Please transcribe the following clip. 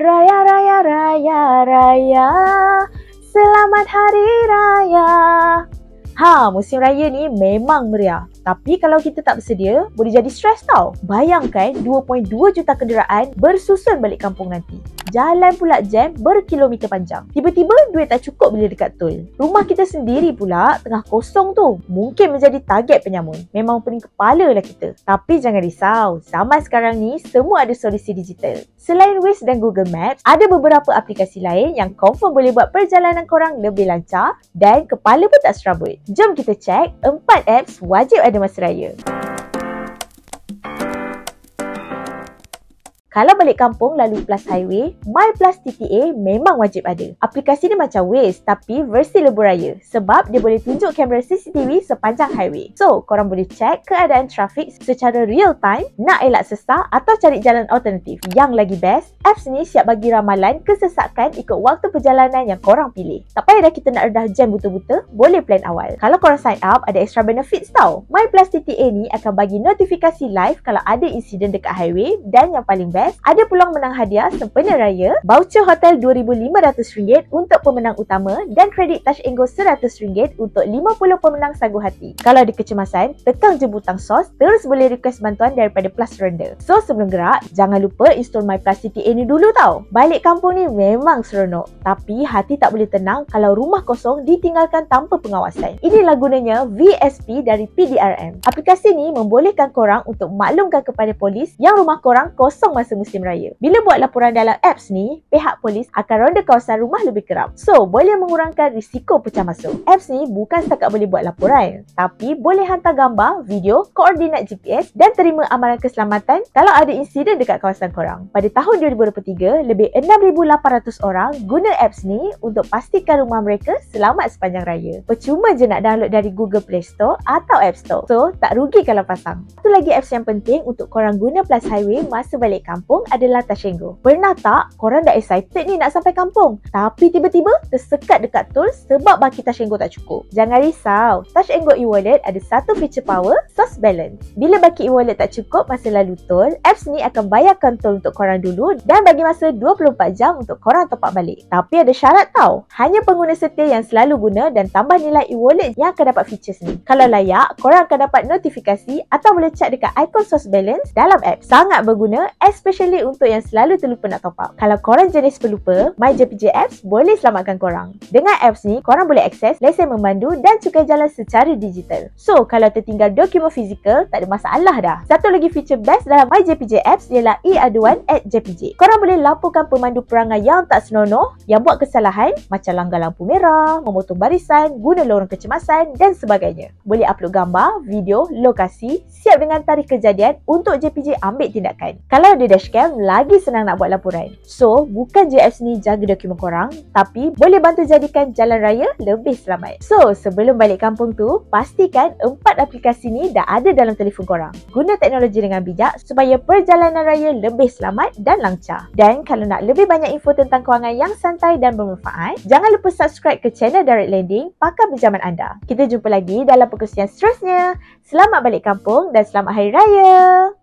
Raya, raya, raya, raya, selamat hari raya. Musim raya ni memang meriah. Tapi kalau kita tak bersedia, boleh jadi stres tau. Bayangkan 2.2 juta kenderaan bersusun balik kampung nanti. Jalan pula jam berkilometer panjang. Tiba-tiba duit tak cukup bila dekat tol. Rumah kita sendiri pula tengah kosong tu. Mungkin menjadi target penyamun. Memang pening kepala lah kita. Tapi jangan risau. Zaman sekarang ni semua ada solusi digital. Selain Waze dan Google Maps, ada beberapa aplikasi lain yang confirm boleh buat perjalanan korang lebih lancar dan kepala pun tak serabut. Jom kita cek 4 apps wajib ada masa raya. Kalau balik kampung lalu Plus Highway, My Plus TTA memang wajib ada. Aplikasi ni macam Waze tapi versi lebuh raya sebab dia boleh tunjuk kamera CCTV sepanjang highway. So, korang boleh cek keadaan trafik secara real time, nak elak sesak atau cari jalan alternatif. Yang lagi best, apps ni siap bagi ramalan kesesakan ikut waktu perjalanan yang korang pilih. Tak payah dah kita nak redah jam buta-buta, boleh plan awal. Kalau korang sign up, ada extra benefits tau. My Plus TTA ni akan bagi notifikasi live kalau ada insiden dekat highway dan yang paling best, ada peluang menang hadiah sempena raya, voucher hotel RM2,500 untuk pemenang utama dan kredit Touch 'n Go RM100 untuk 50 pemenang sagu hati. Kalau ada kecemasan, tekan je butang sos, terus boleh request bantuan daripada Plus Ronda. So sebelum gerak, jangan lupa install My Plus TTA ni dulu tau. Balik kampung ni memang seronok, tapi hati tak boleh tenang kalau rumah kosong ditinggalkan tanpa pengawasan. Inilah gunanya VSP dari PDRM. Aplikasi ni membolehkan korang untuk maklumkan kepada polis yang rumah korang kosong masa musim raya. Bila buat laporan dalam apps ni, pihak polis akan ronda kawasan rumah lebih kerap. So, boleh mengurangkan risiko pecah masuk. Apps ni bukan setakat boleh buat laporan, tapi boleh hantar gambar, video, koordinat GPS dan terima amaran keselamatan kalau ada insiden dekat kawasan korang. Pada tahun 2023, lebih 6,800 orang guna apps ni untuk pastikan rumah mereka selamat sepanjang raya. Percuma je nak download dari Google Play Store atau App Store. So, tak rugi kalau pasang. Satu lagi apps yang penting untuk korang guna Plus Highway masa balik kampung adalah Touch 'n Go. Pernah tak korang dah excited ni nak sampai kampung, tapi tiba-tiba tersekat dekat tol sebab baki Touch 'n Go tak cukup? Jangan risau, Touch 'n Go e-wallet ada satu feature power, source balance. Bila baki e-wallet tak cukup masa lalu tol, apps ni akan bayarkan tol untuk korang dulu dan bagi masa 24 jam untuk korang top up balik. Tapi ada syarat tau, hanya pengguna setia yang selalu guna dan tambah nilai e-wallet yang akan dapat features ni. Kalau layak, korang akan dapat notifikasi atau boleh check dekat ikon source balance dalam app. Sangat berguna, especially untuk yang selalu terlupa nak top up. Kalau korang jenis pelupa, MyJPJ Apps boleh selamatkan korang. Dengan apps ni, korang boleh akses lesen memandu dan cukai jalan secara digital. So, kalau tertinggal dokumen fizikal, tak ada masalah dah. Satu lagi feature best dalam MyJPJ Apps ialah e-aduan @JPJ. Korang boleh laporkan pemandu perangai yang tak senonoh, yang buat kesalahan macam langgar lampu merah, memotong barisan, guna lorong kecemasan dan sebagainya. Boleh upload gambar, video, lokasi, siap dengan tarikh kejadian untuk JPJ ambil tindakan. Kalau ada dashcam, lagi senang nak buat laporan. So, bukan je apps ni jaga dokumen korang, tapi boleh bantu jadikan jalan raya lebih selamat. So, sebelum balik kampung tu, pastikan 4 aplikasi ni dah ada dalam telefon korang. Guna teknologi dengan bijak supaya perjalanan raya lebih selamat dan lancar. Dan kalau nak lebih banyak info tentang kewangan yang santai dan bermanfaat, jangan lupa subscribe ke channel Direct Lending Pakar Pinjaman Anda. Kita jumpa lagi dalam perkongsian seterusnya. Selamat balik kampung dan selamat Hari Raya!